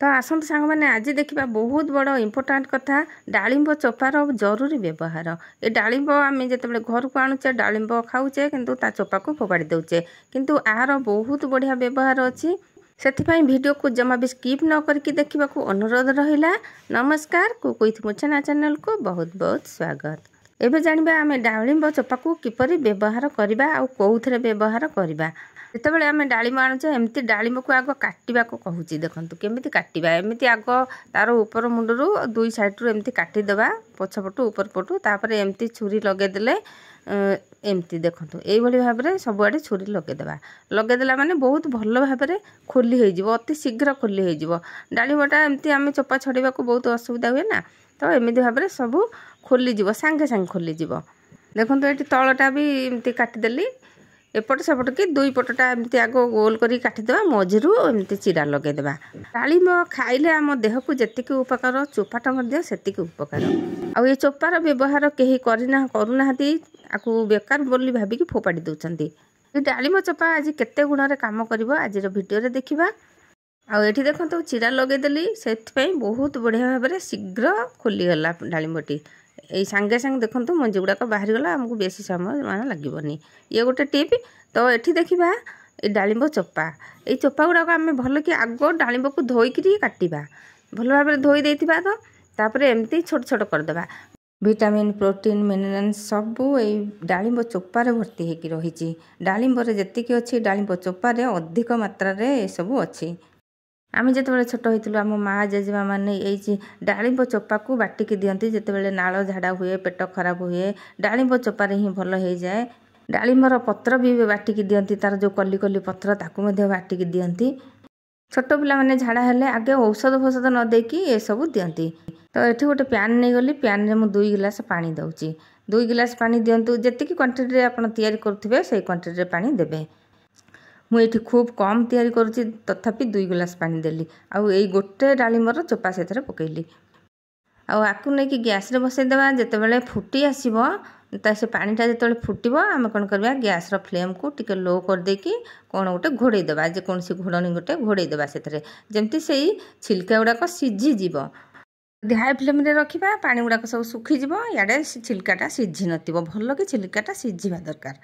तो आसतु सांग मैंने आज देखा बहुत बड़ इम्पोर्टाट कथा डालिंब चोपार जरूरी व्यवहार। ये डालिंब आम जो घर को आणुचे डालिंब खाऊचे किंतु ता चोपा को फोपाड़ी दौचे किंतु आर बहुत बढ़िया व्यवहार अच्छी। से वीडियो को जमा भी स्किप न करके देखा अनुरोध रहा। नमस्कार कुकुइथ मुछना चैनल को बहुत बहुत स्वागत। एबे जानिबा आमे डालिंब चोपा को किपरि व्यवहार करबा आ कोउथरे व्यवहार करबा। जेतेबेले आमे डालिंब आणुचे एमती डालिंब को आग काटिबा को कहूची देखंतु केमिति काटिबा। एमिति आग तार ऊपर मुंडरू दुई साइड रु एमती काटी देबा पछपटू ऊपर पटू तापर एमती छुरी लगे देले एमती देखंतु एई भली भाबरे सबआडे छुरी लगे देला माने बहुत भलो भाबरे खोली होई जिवो अति शीघ्र खोली होई जिवो। डालिंबटा एमती आमे चोपा छडीबा को बहुत असुविधा हुए ना तो एमिति भाबरे सब खोली जीव सांगे सांगे खोली जीव। देखो ये तलटा भी एमती काटिदेली एपट सेपट कि दुई पटटा एमती आग गोल करी काटिदेबा मझिरू एमती चिरा लगेदेबा। डालिंब खाइले आम देह को जेतिकी उपकार चोपाटा मध्य सेतिकी उपकार। आ ये चोपार व्यवहार केही करूनाहांती आकु बेकार बोली भाबिकी फोपाड़ी दउछंती। ये डालिंब चोपा आज केते गुणरे काम करिवो आजिर वीडियो रे देखिबा। आ एठी देखंतु चिरा लगेदेली सेथि बहुत बढ़िया भाबरे शीघ्र खोली गला डालिंबटी। ये सांगे सांगे देखो मंजी गुड़ाक बाहरी गला आमको बेसी समय मान लगनी ये गोटे टिप। तो ये देखा ये डालिंब चोपा ये चोपा गुड़ाक आम भल कि आग डालिंब को धोईक काटिबा भल भाव धोई देथिबा तो तापर एमती छोट छोट करदेबा। विटामिन प्रोटीन मिनरल्स सबू ये डालिंब चोपारे भर्ती होकर रही। डालिंब जेतिकी अच्छी डालिंब चोपारे अधिक मात्रा रे सब अच्छी। आम जिते छोट होइतिलु आम माँ जेजेमा मैंने ये डालिंब चोपा को बाटिकी दियंती जितेबाला नाଳ झाड़ा हुए पेट खराब हुए डालिंब चोपारे ही भल हो जाए। डालिंबर पत्र भी बाटिकी दियंती तार जो कली कली पत्र ताकू मध्य बाटिकी दियंती। छोट पिला माने झाड़ा हेले आगे औषध फौषध न देकी ये सब दियंती। तो ये गोटे प्यान नहीं गली प्यान रे मु 2 गिलास पानी दउची 2 गिलास पानी दियंतु जेतिकी क्वांटिटी रे आपण तयारी करुथिबे सेई क्वांटिटी रे पानी देबे। मुझे खूब कम तैयारी करुच्ची तथापि 2 गिलास पानी देली आउ यही गोटे डालिंबर चोपा से पकईली आकु नहीं कि गैस रे बसईदेवा जितेबाला फुटी आसब से पानीटा जो फुटब आम कौन करवा गैस फ्लेम को टिके लो कर देकी कौन गोटे घोड़ेदेवा जेकोसी घोड़नी गोटे घोड़ेदेवा से जमती से छिलका गुड़ाक सीझीज। हाई फ्लेम रे रखा पानी गुड़ाक सब सुखीज इे छिलकाटा सीझी नथिबो भल कि छिलकाटा सीझा दरकार।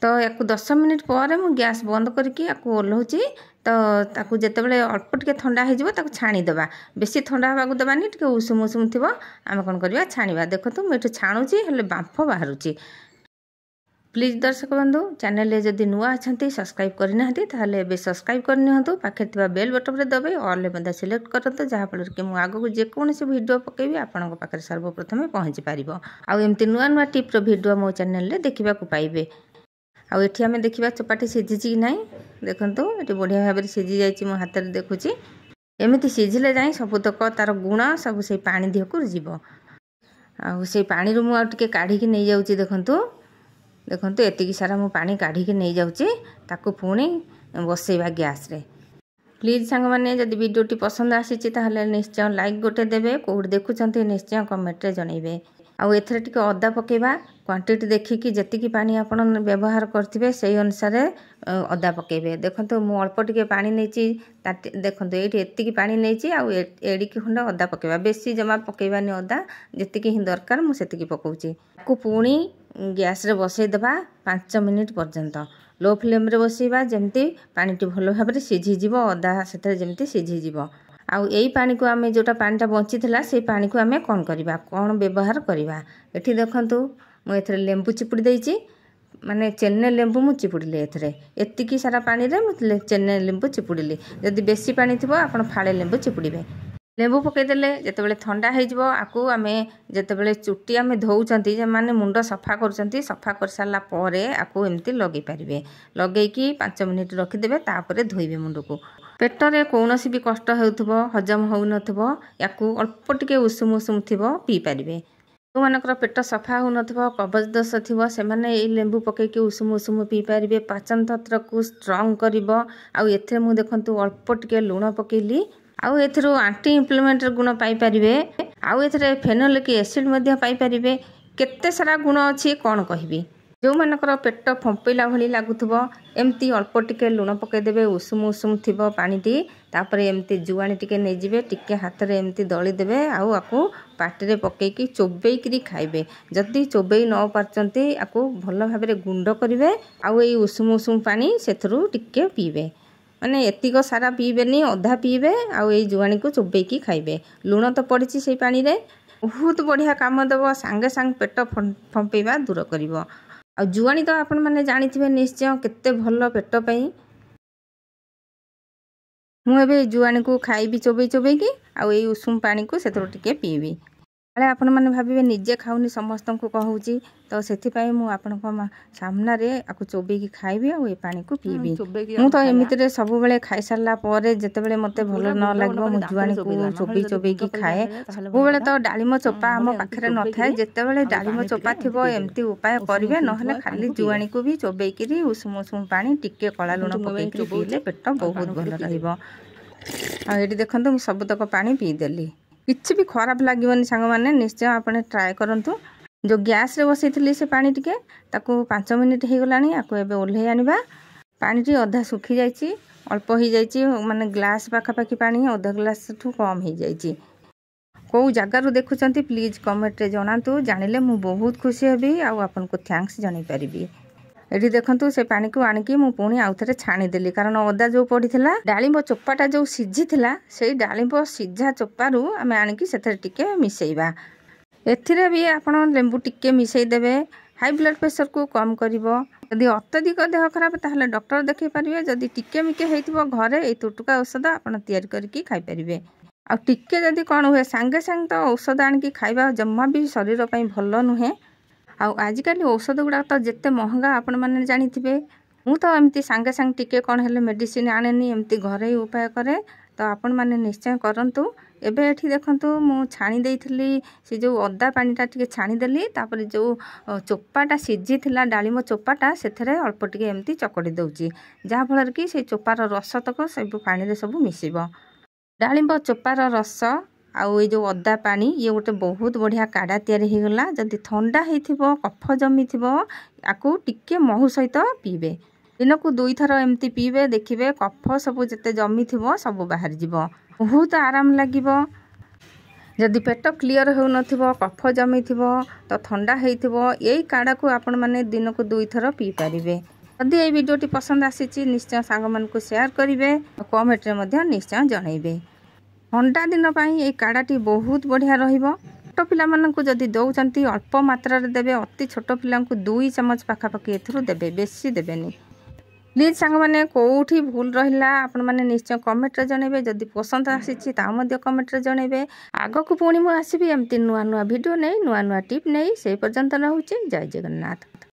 तो या 10 मिनिट पर मु गैस बंद करके ओल्हौची। तो ताकू जितेबाला अल्प टिके ठंडा हो छाणीदेवा बेसी ठंडा होगा देवानी टिके उषुम उषुम थी आम कौन करवा छाणीबा। देखो मुझे छाणुची हेले बांफ बाहरुची। प्लीज दर्शक बंधु चैनल जदि नुआ अच्छा सब्सक्राइब करना ताहले सब्सक्राइब करनी पाखे बेल बटन दबाई ऑल में सिलेक्ट करते जहाँफल कि मुझे आगक जेकोसी वीडियो पकेबी आपण पाखे सर्वप्रथम पहुँची पार। आमती नुआ नुआ टिप्र वीडियो मो चैनल देखा पाइबे। आउ एठी आमे देखिबा चपाटी सिझिछि कि नाही देखंतु एठी बढ़िया भाबरे सिझि जाइछि मो हाथ रे देखुछि। एमिति सिझिले जाई सबुतक तार गुण सब से पानी दिहकुर जीवो। आउ से पानी रु मु टिके काढी के नै जाउछि देखंतु देखंतु एतिकी सारा मु पानी काढी के नै जाउछि ताकू पुणी बसैबा गैस रे। प्लीज सांग माने जदि वीडियोटी पसंद आसीछि ताहले निश्चय लाइक गोटे देबे कोड देखुछंती निश्चय कमेंट रे जणैबे। आउ एथरे टिके अदा पकेबा क्वांटिटी देखिकी जेतिकी पानी आपण व्यवहार करथिबे सेही अनुसार अदा पकेबे। देखंतु मु अल्प टिके पानी नैछि देखंतु एठी एतिकी पानी नैछि आउ एडिकी खंड अदा पकेबा बेसी जमा पकेबानी अदा जेतिकी ही दरकार मु सेतिकी पकौछि। को पुणी गैस रे बसै देबा 5 मिनिट पर्यंत लो फ्लेम रे बसैबा जेमती पानीटी भलो भाबरे सिझी जिवो अदा सेतरे जेमती सिझी जिवो। आउ यही पानी को आमे जोटा पानीटा बंची थिला से पानी को आमे कौन करबा कौन व्यवहार करबा। एठी देखंतु मु एथरे लेंबू चिपुड़ी देइछि माने चेन्ने लेंबू मु चिपुड़िले एथरे एतिकी सारा पानी रे मु चेन्ने लेंबू चिपुड़िली। जदि बेसी पानी थिबो आपण फाळे लेंबू चिपुड़िबे। लेंबू पकई देले जेतेबेले ठंडा हो जिवो आकु आमे जेतेबेले चुट्टी आमे धोउचंती जे माने मुंड सफा करचंती सफा कर साला परे आकु एमती लगे पारिबे लगेकी 5 मिनिट रखि देबे तापरे धोइबे मुंड को। पेटरे कौनसी भी कष्ट होउथबो हजम होउ नथबो याकु अल्प टिके उषुम उषुम थिबो पी पारिबे। जो मानकर पेट सफा हो नथबो कब्ज दोष थिबो से माने ए लेंबू पकेकी उषुम उषुम पी पारिबे पाचन तंत्र को स्ट्रांग करिवो। आउ एथे मु देखंतु अल्प टिके लूण पकेली आउ एथरो एंटी इन्फ्लेमेटरी गुण पाई परिबे। आउ एथरे फेनोलिक एसिड मध्य पाई परिबे। केते सारा गुण अछि कोन कहिबी। जो मानकर पेट फंपेला भली लगुव एमती अल्प टिके लुण पकईदे उषुम उषुम थी पानीटी तापर एमती जुआणी टिके नहीं टिके हाथ में एमती दलीदेवे आकु पाटे पकईकी चोबईकरी खाइबे। जदि चोबई न पारचंती आकु भल भाव गुंड करेंगे आउ ये उषुम उषुम पानी से टिके पीबे माने एतिक सारा पीबेनी अधा पीबे आउ ये जुआणी को चोबईकी खाइबे। लुण तो पड़ी से पानी रे बहुत बढ़िया काम देव सांगे सांग पेट फंपेवा दूर कर। आ जुआणी तो आपण मैंने जानी निश्चय केते भल पेट पाई। मुझे जुआणी को खाइबी चोबई चोबईकी आउ ये उषुम पानी को से टिके पीबी। अरे आपण मैंने भावे निजे खाऊनी समस्त को कहूँ तो से सामने आपको चोबईकी खाइबी आ पानी को पीबी। मु तो एमती सब बेले खाई सारा जिते मत भल न लगे मु जुआणी को चोबई चोबईकी खाए। सब बेले तो डालिम चोपा आम पाखे न थाए जिते डालिम चोपा थी एमती उपाय करेंगे ना खाली जुआणी को भी चोबईकी उषुम उषुम पानी टिके कला लुण पकईकी पीले पेट बहुत भल रही। देखते मुझे सबतक पानी पीदेली किसी भी खराब लगे सांग मैंने निश्चय आपने ट्राए करूँ। जो गैस रे बसई थी से पानी टिके ताकू 5 मिनिट हो गला आपको एवं ओल्हे आनिबा। पानी टी अधा सुखी जाइए अल्प हो जाइए माने ग्लास पाखापाखि पानी अधा ग्लास ठू कम हो जाइए। कौ जगार देखुंत प्लीज कमेंट रे जनातु जानिले मु बहुत खुशी हेबी आउ आपन को थैंक्स जणाई पारिबी। एठी देखंतु से पानी को आनिकी मु पुणी आउ थरे छाणी देली कारण अदा जो पड़ीथिला डालिंब चोपाटा जो सिझीथिला सेई डालिंब सिझा चोपारू आमे आनिकी सेथरे टिके मिसेइबा। एथिरे भी आपण लेंबू टिके मिसेई देबे हाई ब्लड प्रेशर को कम करिवो। यदि अत्यधिक देह खराब ताहले डॉक्टर देखै परिबे। जदि टिके मिके हेइथिबो घरे ए तुटुका औषध आपण तैयारी करके खाई परिबे। आ टिके जदि कोन हुए सांगे सांग तो औषध आनिकी खाइबा जम्मा भी शरीर पई भल नुहे। आजिकल औषध गुड़ा तो जिते महंगा आपण मैंने जानी मु तो एमती सांगे सांग टिके कौन हेले मेडिसिन आनेनी एमती घरे उपाय करे तो आपण मैंने निश्चय करंतु। एबे एठी देखंतु मु छाणी देइथिली से जो अदा पानीटा टिके छाणी देली तापर जो चोपाटा सिझी थिला डालिम चोपाटा सेथरे अल्प टिके एमती चकड़ी दउची जहा फल कि से चोपार रस तक सब पानी रे सब मिसिबो। डालिम चोपार रस आउ ये जो अदा पानी ये गोटे बहुत बढ़िया काढ़ा तैयारी हो गला। जदि ठंडा होइथिबो कफ जमी थिबो आकु टिके महू सहित पीबे। दिन को 2 थर एमती पीबे देखिबे कफ सब जते जमी थिबो सब बाहर जिवो बहुत आराम लागिबो। जदि पेट क्लियर हो नथिबो कफ जमी थिबो तो ठंडा होइथिबो एई काढ़ा को आपण माने दिन को 2 थर पी पारिबे। जदि ये वीडियोटी पसंद आसीची निश्चय सांग मन को शेयर करिवे कमेंट रे मध्य निश्चय जणाइबे। ठंडा दिन ये काढ़ाटी बहुत बढ़िया रहिबो। छोट पिला मानकु जदि दउचंती अल्प मात्रा रे देबे अति छोट पिला को 2 चम्मच पाखापाखि एथुरु देबे बेसी देबेनी। प्लीज सांग माने कोठी भूल रहिला आपण माने निश्चय कमेंट रे जणेबे। जदि पसंद आसीची ता मध्य कमेंट रे जणेबे। आगो को पुणी मु आसीबी एमती नुआ नुआ वीडियो नै नुआ नुआ टिप नै से पर्यंत रहउची। जय जगन्नाथ।